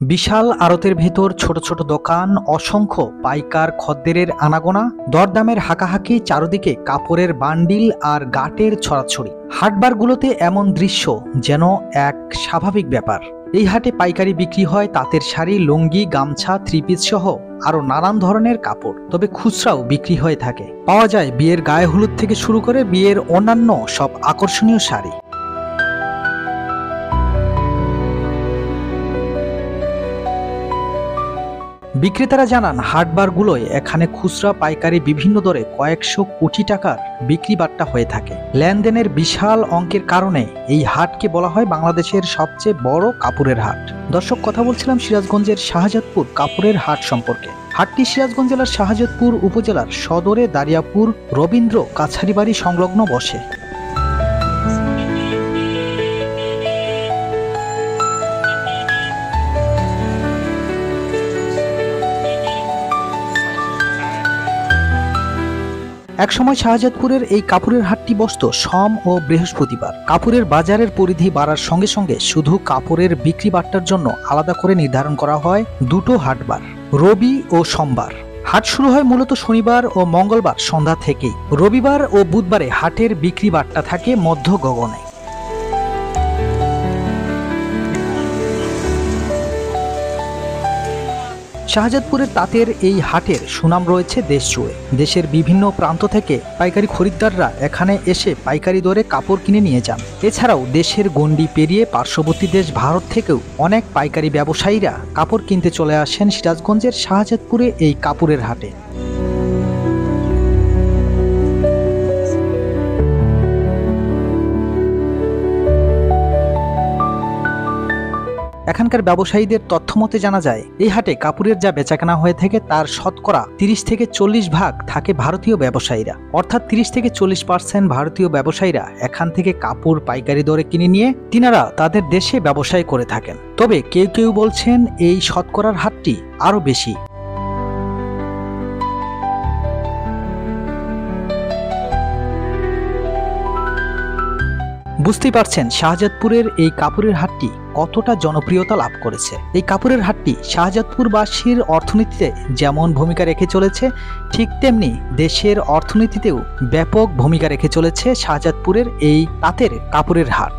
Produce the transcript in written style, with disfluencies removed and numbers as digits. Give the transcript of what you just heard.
বিশাল আড়তের ভেতর ছোট ছোট দোকান, অসংখ্য পাইকার খদ্দেরের আনাগোনা, দরদামের হাঁকাহাঁকি, চারদিকে কাপড়ের বান্ডিল আর গাটের ছড়াছড়ি। হাটবারগুলোতে এমন দৃশ্য যেন এক স্বাভাবিক ব্যাপার। এই হাটে পাইকারি বিক্রি হয় তাঁতের শাড়ি, লুঙ্গি, গামছা, থ্রি-পিস সহ আরো নানান ধরনের কাপড়। তবে খুচরাও বিক্রি হয়ে থাকে। পাওয়া যায় বিয়ের গায়ে হলুদ থেকে শুরু করে বিয়ের অন্যান্য সব আকর্ষণীয় শাড়ি। বিক্রেতারা জানান, হাটবারগুলোয় এখানে খুচরা পাইকারি বিভিন্ন দরে কয়েকশো কোটি টাকার বিক্রি বাট্টা হয়ে থাকে। লেনদেনের বিশাল অঙ্কের কারণে এই হাটকে বলা হয় বাংলাদেশের সবচেয়ে বড় কাপড়ের হাট। দর্শক, কথা বলছিলাম সিরাজগঞ্জের শাহজাদপুর কাপড়ের হাট সম্পর্কে। হাটটি সিরাজগঞ্জ জেলার শাহজাদপুর উপজেলার সদরে দারিয়াপুর রবীন্দ্র কাছারিবাড়ি সংলগ্ন বসে। একসময় শাহজাদপুরের এই কাপড়ের হাটটি বসত সোম ও বৃহস্পতিবার। কাপড়ের বাজারের পরিধি বাড়ার সঙ্গে সঙ্গে শুধু কাপড়ের বিক্রি বাট্টার জন্য আলাদা করে নির্ধারণ করা হয় দুটো হাটবার, রবি ও সোমবার। হাট শুরু হয় মূলত শনিবার ও মঙ্গলবার সন্ধ্যা থেকেই। রবিবার ও বুধবারে হাটের বিক্রি বাট্টা থাকে মধ্য গগনে। শাহজাদপুরের তাঁতের এই হাটের সুনাম রয়েছে দেশ জুড়ে। দেশের বিভিন্ন প্রান্ত থেকে পাইকারি খরিদ্দাররা এখানে এসে পাইকারি দরে কাপড় কিনে নিয়ে যান। এছাড়াও দেশের গণ্ডি পেরিয়ে পার্শ্ববর্তী দেশ ভারত থেকেও অনেক পাইকারি ব্যবসায়ীরা কাপড় কিনতে চলে আসেন সিরাজগঞ্জের শাহজাদপুরে এই কাপড়ের হাটে। এখানকার ব্যবসায়ীদের তথ্য মতে জানা যায়, এই হাটে কাপড়ের যা বেচাকেনা হয়ে থাকে তার শতকরা 30 থেকে 40 ভাগ থাকে ভারতীয় ব্যবসায়ীরা। অর্থাৎ 30 থেকে 40% ভারতীয় ব্যবসায়ীরা এখান থেকে কাপড় পাইকারি দরে কিনে নিয়ে তিনারা তাদের দেশে ব্যবসায় করে থাকেন। তবে কেউ কেউ বলছেন এই শতকরার হারটি আরো বেশি। বুঝতেই পারছেন শাহজাদপুরের এই কাপড়ের হাটটি কতটা জনপ্রিয়তা লাভ করেছে। এই কাপড়ের হাটটি শাহজাদপুরবাসীর অর্থনীতিতে যেমন ভূমিকা রেখে চলেছে, ঠিক তেমনি দেশের অর্থনীতিতেও ব্যাপক ভূমিকা রেখে চলেছে শাহজাদপুরের এই তাঁতের কাপড়ের হাট।